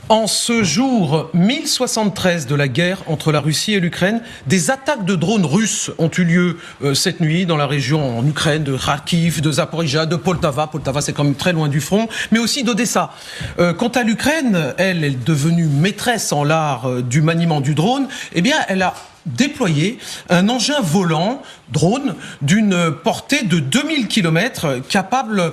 En ce jour 1073 de la guerre entre la Russie et l'Ukraine, des attaques de drones russes ont eu lieu cette nuit dans la région en Ukraine de Kharkiv, de Zaporizhzhia, de Poltava. Poltava, c'est quand même très loin du front, mais aussi d'Odessa. Quant à l'Ukraine, elle est devenue maîtresse en l'art du maniement du drone. Eh bien, elle a déployer un engin volant, drone, d'une portée de 2000 km, capable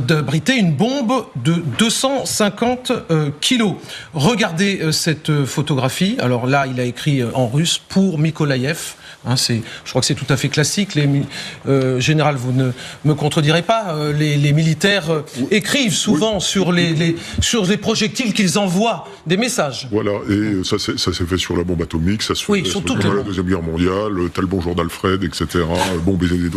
d'abriter une bombe de 250 kg. Regardez cette photographie. Alors là, il a écrit en russe « Pour Mykolaïev ». Je crois que c'est tout à fait classique. Général, vous ne me contredirez pas, les militaires écrivent souvent sur les projectiles qu'ils envoient des messages. Voilà, et ça s'est fait sur la bombe atomique, ça se fait sur la Deuxième Guerre mondiale, T'as le bonjour d'Alfred, etc., bon baiser de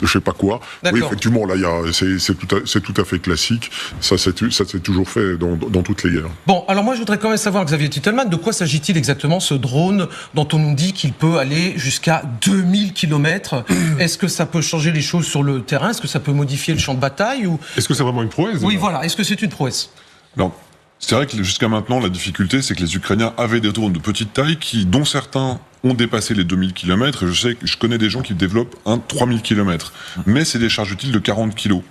je sais pas quoi. Oui, effectivement, là, c'est tout à fait classique. Ça s'est toujours fait dans toutes les guerres. Bon, alors moi, je voudrais quand même savoir, Xavier Titelman, de quoi s'agit-il exactement, ce drone dont on nous dit qu'il peut aller jusqu'à 2000 km. Est-ce que ça peut changer les choses sur le terrain? Est-ce que ça peut modifier le champ de bataille ou... Est-ce que c'est vraiment une prouesse? Oui, voilà. Est-ce que c'est une prouesse? Non. C'est vrai que jusqu'à maintenant, la difficulté, c'est que les Ukrainiens avaient des drones de petite taille, dont certains ont dépassé les 2000 km. Et je connais des gens qui développent un 3000 km. Mais c'est des charges utiles de 40 kg.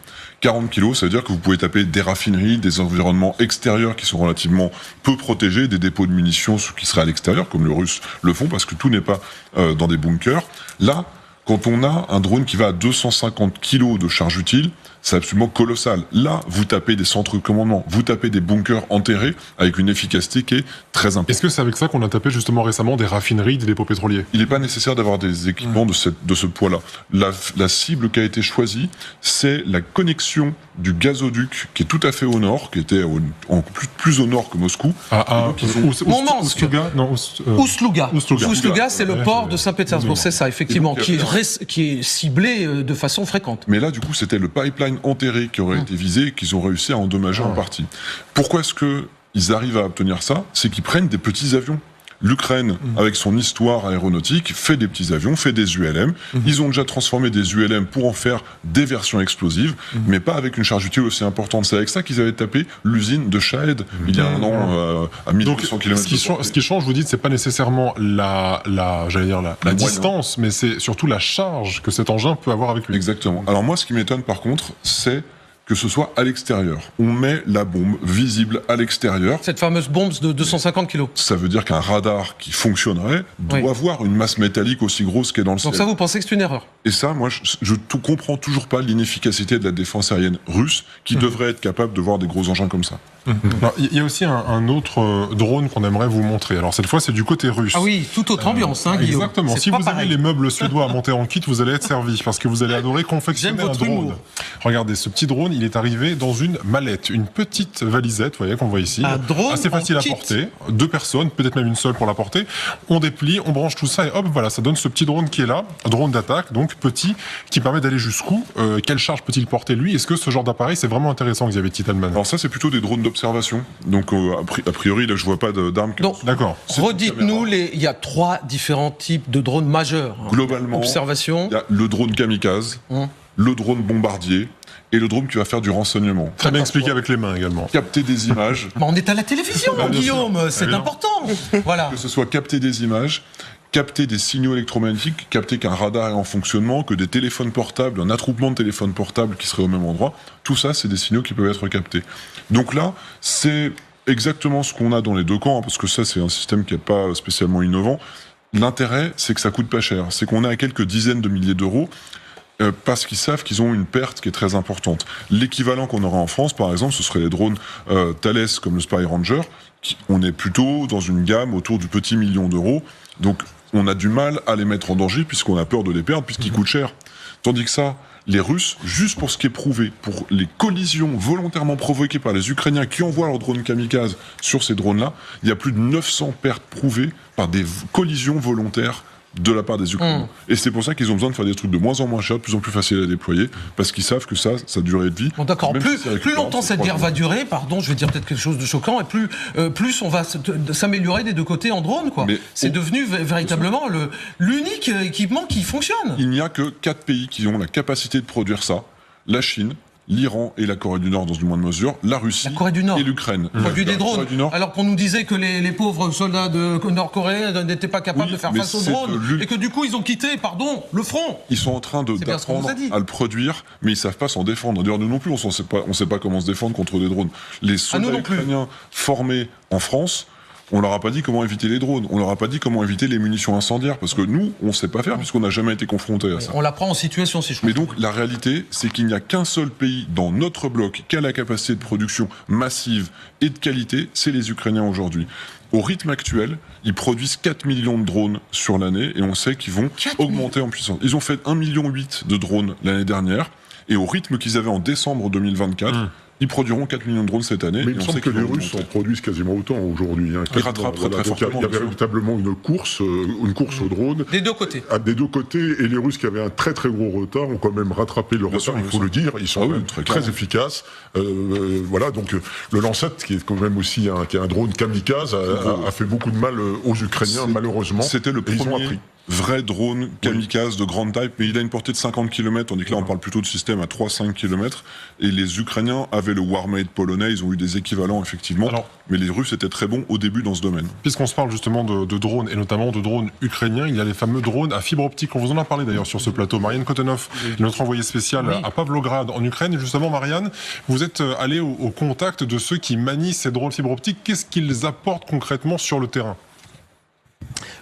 40 kg, ça veut dire que vous pouvez taper des raffineries, des environnements extérieurs qui sont relativement peu protégés, des dépôts de munitions qui seraient à l'extérieur, comme les Russes le font, parce que tout n'est pas dans des bunkers. Là, quand on a un drone qui va à 250 kg de charge utile, c'est absolument colossal. Là, vous tapez des centres de commandement, vous tapez des bunkers enterrés avec une efficacité qui est très importante. Est-ce que c'est avec ça qu'on a tapé justement récemment des raffineries, des dépôts pétroliers? Il n'est pas nécessaire d'avoir des équipements de ce poids-là. La cible qui a été choisie, c'est la connexion du gazoduc qui est tout à fait au nord, qui était plus au nord que Moscou. Oustluga, c'est le port de Saint-Pétersbourg, c'est ça, effectivement, qui est ciblé de façon fréquente. Mais là, du coup, c'était le pipeline enterré qui aurait été visé et qu'ils ont réussi à endommager en partie. Pourquoi est-ce qu'ils arrivent à obtenir ça? C'est qu'ils prennent des petits avions. L'Ukraine, avec son histoire aéronautique, fait des petits avions, fait des ULM. Ils ont déjà transformé des ULM pour en faire des versions explosives, mais pas avec une charge utile aussi importante. C'est avec ça qu'ils avaient tapé l'usine de Shahed il y a un an à 1200 km. Ce qui change, vous dites, c'est pas nécessairement la distance, mais c'est surtout la charge que cet engin peut avoir avec lui. Exactement. Alors moi, ce qui m'étonne par contre, c'est que ce soit à l'extérieur. On met la bombe visible à l'extérieur. Cette fameuse bombe de 250 kg. Ça veut dire qu'un radar qui fonctionnerait doit avoir une masse métallique aussi grosse qu'est dans le ciel. Donc ça, vous pensez que c'est une erreur? Et ça, moi, je comprends toujours pas l'inefficacité de la défense aérienne russe qui devrait être capable de voir des gros engins comme ça. Il y a aussi un autre drone qu'on aimerait vous montrer. Alors cette fois, c'est du côté russe. Ah oui, toute autre ambiance, Guillaume. Exactement. Si vous avez les meubles suédois à monter en kit, vous allez être servi, parce que vous allez adorer confectionner un drone. Humour. Regardez, ce petit drone, il est arrivé dans une mallette, une petite valisette, vous voyez, qu'on voit ici. Un drone assez facile à porter. 2 personnes, peut-être même une seule pour la porter. On déplie, on branche tout ça et hop, voilà, ça donne ce petit drone qui est là, un drone d'attaque, donc petit, qui permet d'aller jusqu'où. Quelle charge peut-il porter lui? Est-ce que ce genre d'appareil, c'est vraiment intéressant, Xavier Titelman? Alors ça, c'est plutôt des drones d'observation. Donc a priori, là, je vois pas d'armes. D'accord. Redites-nous, il y a 3 différents types de drones majeurs. Globalement, observation. Il y a le drone kamikaze, le drone bombardier et le drone qui va faire du renseignement. Très bien expliqué avec les mains également. Capter des images. On est à la télévision, Guillaume, c'est important. Voilà. Que ce soit capter des images, capter des signaux électromagnétiques, capter qu'un radar est en fonctionnement, que des téléphones portables, un attroupement de téléphones portables qui seraient au même endroit, tout ça, c'est des signaux qui peuvent être captés. Donc là, c'est exactement ce qu'on a dans les deux camps, parce que ça, c'est un système qui n'est pas spécialement innovant. L'intérêt, c'est que ça coûte pas cher. C'est qu'on est à quelques dizaines de milliers d'euros, parce qu'ils savent qu'ils ont une perte qui est très importante. L'équivalent qu'on aurait en France, par exemple, ce serait les drones Thales comme le Spy Ranger. On est plutôt dans une gamme autour du petit million d'euros. Donc, on a du mal à les mettre en danger puisqu'on a peur de les perdre, puisqu'ils coûtent cher. Tandis que ça, les Russes, juste pour ce qui est prouvé, pour les collisions volontairement provoquées par les Ukrainiens qui envoient leurs drones kamikazes sur ces drones-là, il y a plus de 900 pertes prouvées par des collisions volontaires de la part des Ukrainiens. Et c'est pour ça qu'ils ont besoin de faire des trucs de moins en moins chers, de plus en plus faciles à déployer, parce qu'ils savent que ça durée de vie. Bon, d'accord. Plus longtemps cette guerre va durer, pardon, je vais dire peut-être quelque chose de choquant, et plus on va s'améliorer des deux côtés en drone, quoi. C'est devenu véritablement l'unique équipement qui fonctionne. Il n'y a que 4 pays qui ont la capacité de produire ça. La Chine, l'Iran et la Corée du Nord dans une moindre mesure, la Russie et l'Ukraine. Produit des drones. Alors qu'on nous disait que les pauvres soldats nord-coréens n'étaient pas capables de faire face aux drones et que du coup ils ont quitté, le front. Ils sont en train d'apprendre à le produire, mais ils savent pas s'en défendre. D'ailleurs, nous non plus, on sait pas comment se défendre contre des drones. Les soldats ukrainiens formés en France, on leur a pas dit comment éviter les drones, on leur a pas dit comment éviter les munitions incendiaires, parce que nous, on sait pas faire, puisqu'on n'a jamais été confrontés à ça. On l'apprend en situation, si je comprends. Mais donc, la réalité, c'est qu'il n'y a qu'un seul pays dans notre bloc qui a la capacité de production massive et de qualité, c'est les Ukrainiens aujourd'hui. Au rythme actuel, ils produisent 4 millions de drones sur l'année, et on sait qu'ils vont augmenter en puissance. Ils ont fait 1,8 million de drones l'année dernière, et au rythme qu'ils avaient en décembre 2024, ils produiront 4 millions de drones cette année. Mais il me semble que les Russes en produisent quasiment autant aujourd'hui. Ils rattrapent très fortement. Il y a véritablement une course aux drones. Des deux côtés. Des deux côtés. Et les Russes qui avaient un très très gros retard ont quand même rattrapé le retard, il faut le dire. Ils sont très efficaces. Voilà, donc le Lancet, qui est quand même aussi un drone kamikaze, a fait beaucoup de mal aux Ukrainiens, malheureusement. C'était le premier vrai drone kamikaze de grande taille, mais il a une portée de 50 km, tandis que là on parle plutôt de système à 3-5 km, et les Ukrainiens avaient le Warmate polonais, ils ont eu des équivalents effectivement, mais les Russes étaient très bons au début dans ce domaine. Puisqu'on se parle justement de drones, et notamment de drones ukrainiens, il y a les fameux drones à fibre optique, on vous en a parlé d'ailleurs sur ce plateau. Marianne Kotonov, notre envoyée spéciale à Pavlograd en Ukraine, et justement Marianne, vous êtes allée au contact de ceux qui manient ces drones fibre optique, qu'est-ce qu'ils apportent concrètement sur le terrain ?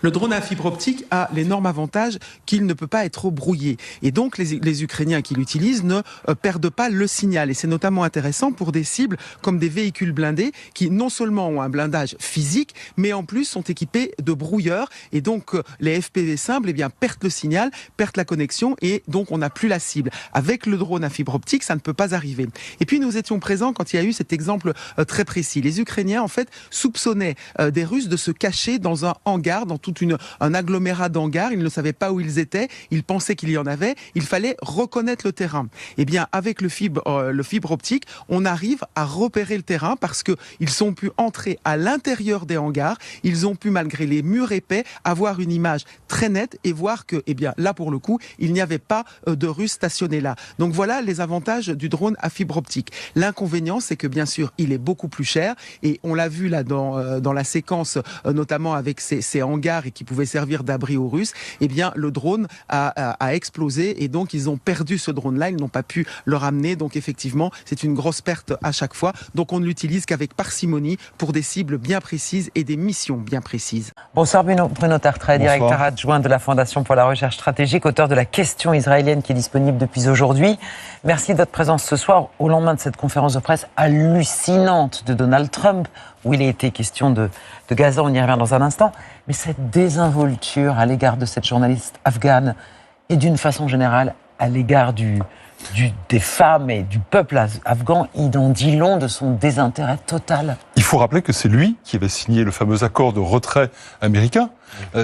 Le drone à fibre optique a l'énorme avantage qu'il ne peut pas être brouillé. Et donc, les Ukrainiens qui l'utilisent ne perdent pas le signal. Et c'est notamment intéressant pour des cibles comme des véhicules blindés qui non seulement ont un blindage physique, mais en plus sont équipés de brouilleurs. Et donc, les FPV simples perdent le signal, perdent la connexion et donc on n'a plus la cible. Avec le drone à fibre optique, ça ne peut pas arriver. Et puis, nous étions présents quand il y a eu cet exemple très précis. Les Ukrainiens, en fait, soupçonnaient des Russes de se cacher dans un hangar, dans tout un agglomérat d'hangars. Ils ne savaient pas où ils étaient, ils pensaient qu'il y en avait, il fallait reconnaître le terrain. Eh bien, avec le fibre optique, on arrive à repérer le terrain parce qu'ils ont pu entrer à l'intérieur des hangars, ils ont pu, malgré les murs épais, avoir une image très nette et voir que, là, pour le coup, il n'y avait pas de Russes stationnés là. Donc voilà les avantages du drone à fibre optique. L'inconvénient, c'est que, bien sûr, il est beaucoup plus cher et on l'a vu là dans la séquence, notamment avec ces hangars et qui pouvait servir d'abri aux Russes, le drone a explosé et donc ils ont perdu ce drone-là, ils n'ont pas pu le ramener, donc effectivement c'est une grosse perte à chaque fois, donc on ne l'utilise qu'avec parcimonie pour des cibles bien précises et des missions bien précises. Bonsoir Bruno Tertrais, directeur adjoint de la Fondation pour la recherche stratégique, auteur de la question israélienne qui est disponible depuis aujourd'hui. Merci de votre présence ce soir au lendemain de cette conférence de presse hallucinante de Donald Trump où il a été question de Gaza, on y revient dans un instant. Mais cette désinvolture à l'égard de cette journaliste afghane et d'une façon générale à l'égard des femmes et du peuple afghan, il en dit long de son désintérêt total. Il faut rappeler que c'est lui qui avait signé le fameux accord de retrait américain.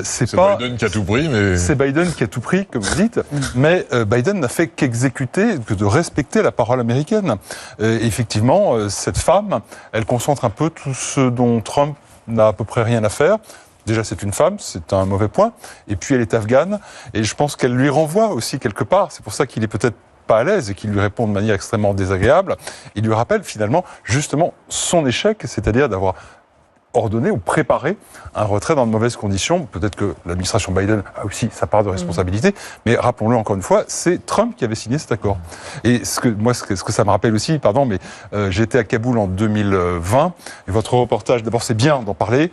C'est pas Biden qui a tout pris, mais... C'est Biden qui a tout pris, comme vous dites, mais Biden n'a fait qu'exécuter, que de respecter la parole américaine. Effectivement, cette femme, elle concentre un peu tout ce dont Trump n'a à peu près rien à faire. Déjà, c'est une femme, c'est un mauvais point. Et puis, elle est afghane. Et je pense qu'elle lui renvoie aussi quelque part. C'est pour ça qu'il est peut-être pas à l'aise et qu'il lui répond de manière extrêmement désagréable. Il lui rappelle finalement, justement, son échec, c'est-à-dire d'avoir ordonné ou préparé un retrait dans de mauvaises conditions. Peut-être que l'administration Biden a aussi sa part de responsabilité, mais rappelons-le encore une fois, c'est Trump qui avait signé cet accord. Et ce que ça me rappelle aussi, j'étais à Kaboul en 2020, et votre reportage, d'abord c'est bien d'en parler,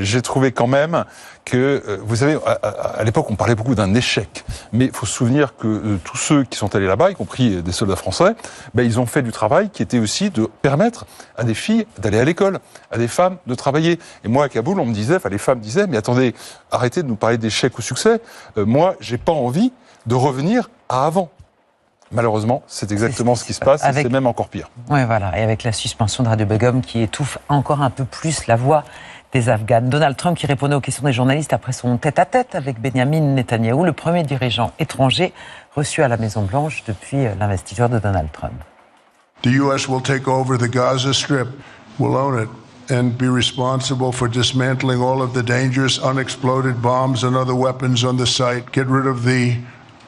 j'ai trouvé quand même que, vous savez, à l'époque, on parlait beaucoup d'un échec. Mais il faut se souvenir que tous ceux qui sont allés là-bas, y compris des soldats français, ils ont fait du travail qui était aussi de permettre à des filles d'aller à l'école, à des femmes de travailler. Et moi, à Kaboul, les femmes disaient, mais attendez, arrêtez de nous parler d'échec ou succès. Moi, j'ai pas envie de revenir à avant. Malheureusement, c'est exactement ce qui se passe, et c'est même encore pire. Oui, voilà. Et avec la suspension de Radio Begum qui étouffe encore un peu plus la voix des Afghanes. Donald Trump qui répondait aux questions des journalistes après son tête-à-tête avec Benjamin Netanyahou, le premier dirigeant étranger reçu à la Maison-Blanche depuis l'investiture de Donald Trump. The U.S. will take over the Gaza Strip, will own it, and be responsible for dismantling all of the dangerous unexploded bombs and other weapons on the site. Get rid of the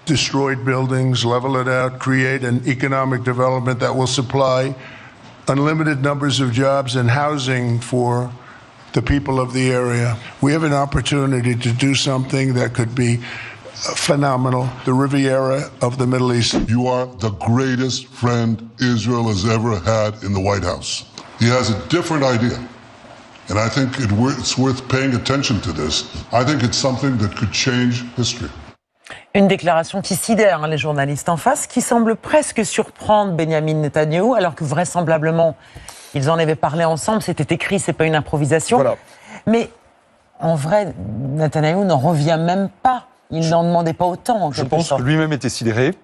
destroyed buildings, level it out, create an economic development that will supply unlimited numbers of jobs and housing for the people of the area. We have an opportunity to do something that could be phenomenal, the Riviera of the Middle East. You are the greatest friend Israel has ever had in the White House. He has a different idea, and I think it's worth paying attention to this. I think it's something that could change history. Une déclaration qui sidère les journalistes en face, qui semble presque surprendre Benjamin Netanyahou, alors que vraisemblablement, ils en avaient parlé ensemble, c'était écrit, c'est pas une improvisation. Voilà. Mais en vrai, Netanyahou n'en revient même pas. Il n'en demandait pas autant, en quelque sorte. Je pense que lui-même était sidéré.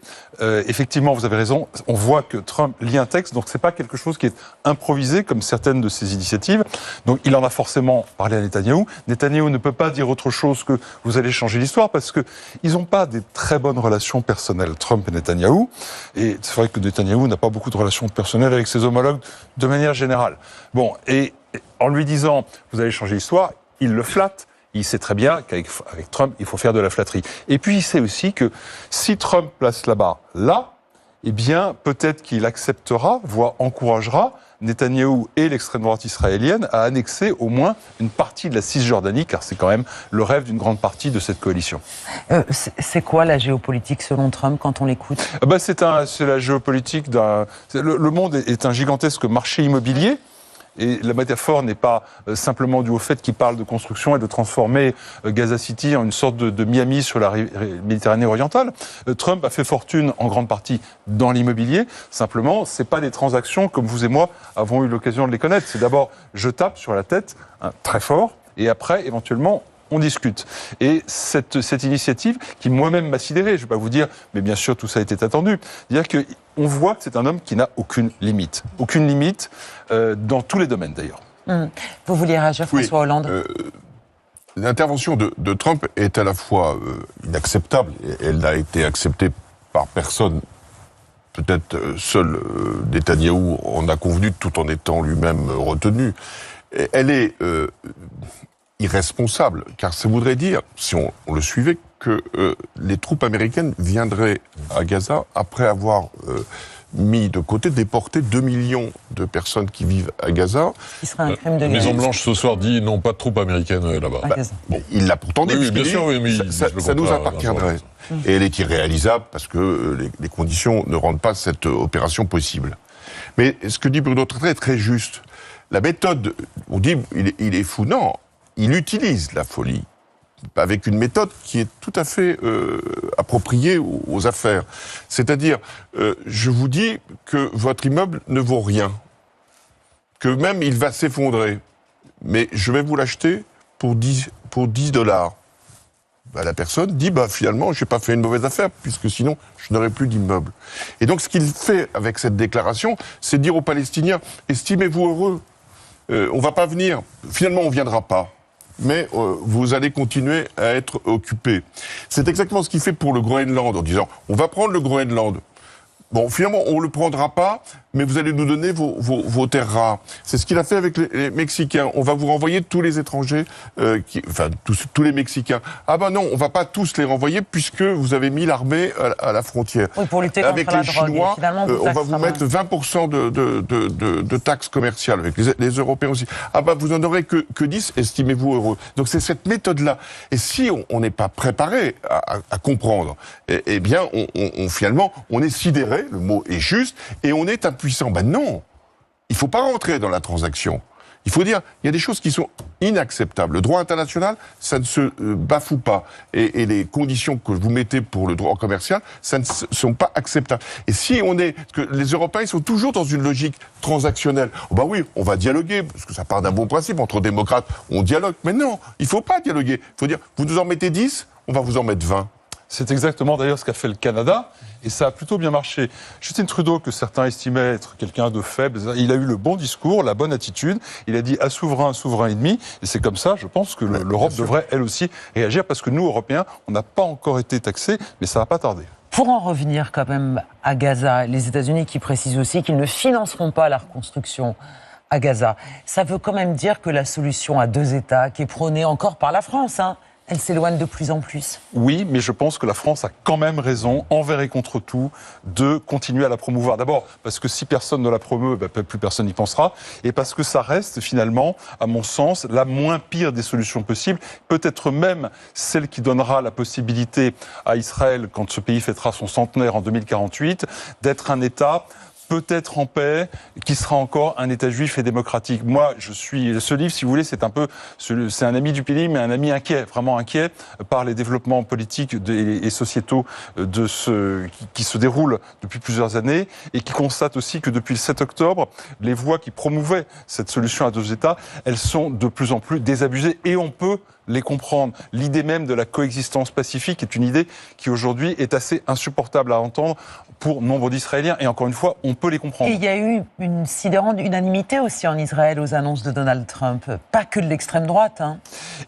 Effectivement, vous avez raison. On voit que Trump lit un texte, donc c'est pas quelque chose qui est improvisé, comme certaines de ses initiatives. Donc il en a forcément parlé à Netanyahou. Netanyahou ne peut pas dire autre chose que vous allez changer l'histoire, parce que ils n'ont pas des très bonnes relations personnelles, Trump et Netanyahou. Et c'est vrai que Netanyahou n'a pas beaucoup de relations personnelles avec ses homologues de manière générale. Bon, et en lui disant vous allez changer l'histoire, il le flatte. Il sait très bien qu'avec Trump, il faut faire de la flatterie. Et puis, il sait aussi que si Trump place la barre là, eh bien, peut-être qu'il acceptera, voire encouragera Netanyahou et l'extrême droite israélienne à annexer au moins une partie de la Cisjordanie, car c'est quand même le rêve d'une grande partie de cette coalition. C'est quoi la géopolitique selon Trump quand on l'écoute ? C'est la géopolitique d'un... Le monde est un gigantesque marché immobilier. Et la métaphore n'est pas simplement due au fait qu'il parle de construction et de transformer Gaza City en une sorte de Miami sur la Méditerranée orientale. Trump a fait fortune en grande partie dans l'immobilier. Simplement, c'est pas des transactions comme vous et moi avons eu l'occasion de les connaître. C'est d'abord, je tape sur la tête très fort et après, éventuellement, on discute. Et cette initiative, qui moi-même m'a sidéré, je ne vais pas vous dire, mais bien sûr tout ça a été attendu, c'est-à-dire qu'on voit que c'est un homme qui n'a aucune limite dans tous les domaines d'ailleurs. Vous vouliez réagir, François Hollande ? L'intervention de Trump est à la fois inacceptable, et elle n'a été acceptée par personne, peut-être seul Netanyahou en a convenu tout en étant lui-même retenu. Elle est irresponsable, car ça voudrait dire, si on le suivait, que les troupes américaines viendraient à Gaza après avoir mis de côté, déporté 2 millions de personnes qui vivent à Gaza. Ce serait un crime de guerre. La Maison-Blanche ce soir dit non, pas de troupes américaines là-bas. Bon, il l'a pourtant dit. Oui, bien sûr, mais ça nous appartiendrait. Et elle est irréalisable parce que les conditions ne rendent pas cette opération possible. Mais ce que dit Bruno Trettlet est très juste. La méthode, on dit il est fou. Non, il utilise la folie avec une méthode qui est tout à fait appropriée aux affaires. C'est-à-dire, je vous dis que votre immeuble ne vaut rien, que même il va s'effondrer, mais je vais vous l'acheter pour 10 $. La personne dit, finalement, j'ai pas fait une mauvaise affaire, puisque sinon, je n'aurais plus d'immeuble. Et donc, ce qu'il fait avec cette déclaration, c'est dire aux Palestiniens, estimez-vous heureux, on va pas venir, finalement, on viendra pas. Mais vous allez continuer à être occupés. C'est exactement ce qu'il fait pour le Groenland, en disant, on va prendre le Groenland. Bon, finalement, on ne le prendra pas, mais vous allez nous donner vos terres rares. C'est ce qu'il a fait avec les Mexicains. On va vous renvoyer tous les étrangers, tous les Mexicains. Ah non, on va pas tous les renvoyer puisque vous avez mis l'armée à la frontière. Oui, pour lutter avec contre les Chinois, on va vous mettre 20% de taxes commerciales, avec les Européens aussi. Vous en aurez que 10, estimez-vous heureux. Donc c'est cette méthode-là. Et si on n'est pas préparé à comprendre, eh bien, finalement, on est sidéré, le mot est juste, et on est impuissant. Non, il ne faut pas rentrer dans la transaction. Il faut dire, il y a des choses qui sont inacceptables. Le droit international, ça ne se bafoue pas. Et les conditions que vous mettez pour le droit commercial, ça ne sont pas acceptables. Et si les Européens, ils sont toujours dans une logique transactionnelle. Oui, on va dialoguer, parce que ça part d'un bon principe. Entre démocrates, on dialogue. Mais non, il ne faut pas dialoguer. Il faut dire, vous nous en mettez 10, on va vous en mettre 20. C'est exactement d'ailleurs ce qu'a fait le Canada, et ça a plutôt bien marché. Justin Trudeau, que certains estimaient être quelqu'un de faible, il a eu le bon discours, la bonne attitude, il a dit à souverain et demi, et c'est comme ça, je pense que l'Europe devrait elle aussi réagir, parce que nous, Européens, on n'a pas encore été taxés, mais ça va pas tarder. Pour en revenir quand même à Gaza, les États-Unis qui précisent aussi qu'ils ne financeront pas la reconstruction à Gaza, ça veut quand même dire que la solution à 2 États, qui est prônée encore par la France, Elle s'éloigne de plus en plus. Oui, mais je pense que la France a quand même raison, envers et contre tout, de continuer à la promouvoir. D'abord, parce que si personne ne la promeut, plus personne n'y pensera. Et parce que ça reste finalement, à mon sens, la moins pire des solutions possibles. Peut-être même celle qui donnera la possibilité à Israël, quand ce pays fêtera son centenaire en 2048, d'être un État peut-être en paix, qui sera encore un État juif et démocratique. Moi, ce livre, si vous voulez, c'est un ami du pays, mais un ami inquiet, vraiment inquiet par les développements politiques et sociétaux qui se déroulent depuis plusieurs années et qui constate aussi que depuis le 7 octobre, les voix qui promouvaient cette solution à deux États, elles sont de plus en plus désabusées et on peut les comprendre. L'idée même de la coexistence pacifique est une idée qui aujourd'hui est assez insupportable à entendre pour nombre d'Israéliens. Et encore une fois, on peut les comprendre. Et il y a eu une sidérante unanimité aussi en Israël aux annonces de Donald Trump. Pas que de l'extrême droite. Hein.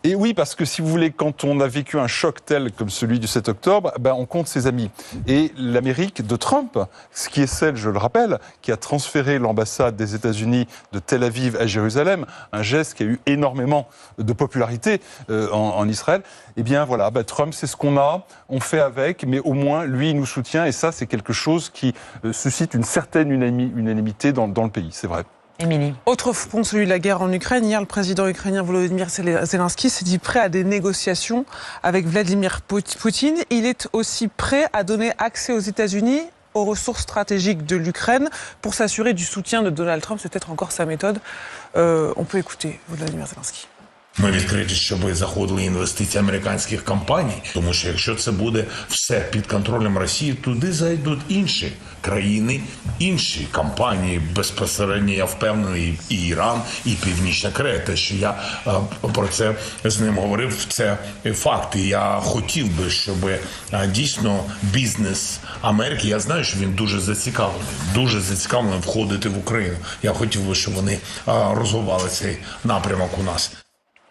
Et oui, parce que si vous voulez, quand on a vécu un choc tel comme celui du 7 octobre, on compte ses amis. Et l'Amérique de Trump, ce qui est celle, je le rappelle, qui a transféré l'ambassade des États-Unis de Tel Aviv à Jérusalem, un geste qui a eu énormément de popularité en Israël, eh bien voilà, Trump, c'est ce qu'on a, on fait avec, mais au moins, lui, il nous soutient, et ça, c'est quelque chose qui suscite une certaine unanimité dans le pays, c'est vrai. Émilie. Autre front, celui de la guerre en Ukraine. Hier, le président ukrainien Volodymyr Zelensky s'est dit prêt à des négociations avec Vladimir Poutine. Il est aussi prêt à donner accès aux États-Unis aux ressources stratégiques de l'Ukraine pour s'assurer du soutien de Donald Trump. C'est peut-être encore sa méthode. On peut écouter Volodymyr Zelensky. Ми відкриті, щоб заходили інвестиції американських компаній, тому що якщо це буде все під контролем Росії, туди зайдуть інші країни, інші компанії, безпосередньо, я впевнений, і Іран, і Північна Корея. Те, що я про це з ним говорив, це факти. Я хотів би, щоб дійсно бізнес Америки, я знаю, що він дуже зацікавлений входити в Україну. Я хотів би, щоб вони розвивали цей напрямок у нас.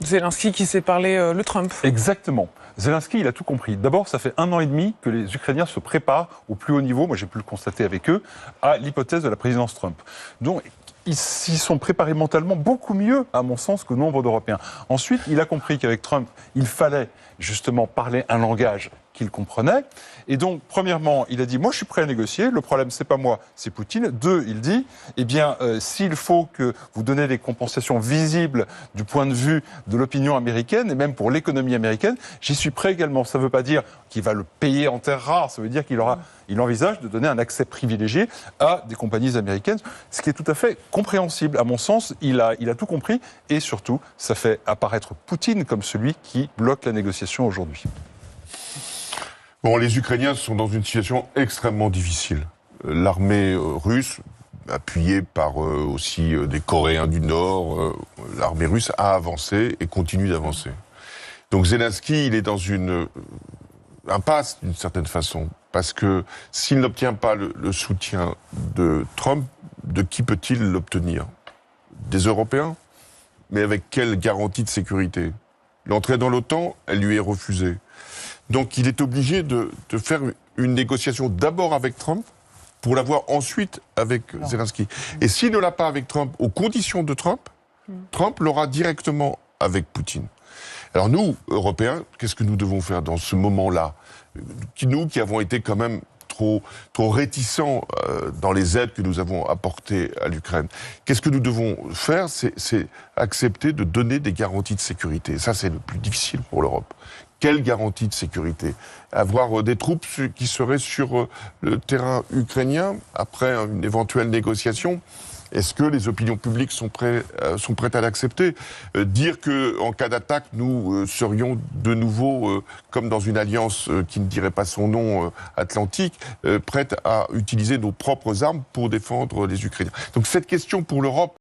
Zelensky qui s'est parlé le Trump. Exactement. Zelensky, il a tout compris. D'abord, ça fait 1 an et demi que les Ukrainiens se préparent au plus haut niveau, moi j'ai pu le constater avec eux, à l'hypothèse de la présidence Trump. Donc, ils s'y sont préparés mentalement beaucoup mieux, à mon sens, que nombre d'Européens. Ensuite, il a compris qu'avec Trump, il fallait justement parler un langage qu'il comprenait. Et donc, premièrement, il a dit, moi je suis prêt à négocier, le problème c'est pas moi, c'est Poutine. 2, il dit, s'il faut que vous donnez des compensations visibles du point de vue de l'opinion américaine, et même pour l'économie américaine, j'y suis prêt également. Ça ne veut pas dire qu'il va le payer en terres rares, ça veut dire qu'il envisage de donner un accès privilégié à des compagnies américaines, ce qui est tout à fait compréhensible. À mon sens, il a tout compris, et surtout, ça fait apparaître Poutine comme celui qui bloque la négociation aujourd'hui. Bon, les Ukrainiens sont dans une situation extrêmement difficile. L'armée russe, appuyée par aussi des Coréens du Nord, l'armée russe a avancé et continue d'avancer. Donc Zelensky, il est dans une impasse d'une certaine façon, parce que s'il n'obtient pas le soutien de Trump, de qui peut-il l'obtenir? Des Européens? Mais avec quelle garantie de sécurité? L'entrée dans l'OTAN, elle lui est refusée. Donc il est obligé de faire une négociation d'abord avec Trump pour l'avoir ensuite avec Zelensky. Et s'il ne l'a pas avec Trump, aux conditions de Trump, Trump l'aura directement avec Poutine. Alors nous, Européens, qu'est-ce que nous devons faire dans ce moment-là? Nous qui avons été quand même trop réticents dans les aides que nous avons apportées à l'Ukraine. Qu'est-ce que nous devons faire? C'est accepter de donner des garanties de sécurité. Ça, c'est le plus difficile pour l'Europe. Quelle garantie de sécurité? Avoir des troupes qui seraient sur le terrain ukrainien après une éventuelle négociation? Est-ce que les opinions publiques sont prêtes à l'accepter? Dire qu'en cas d'attaque, nous serions de nouveau, comme dans une alliance qui ne dirait pas son nom, atlantique, prête à utiliser nos propres armes pour défendre les Ukrainiens. Donc cette question pour l'Europe,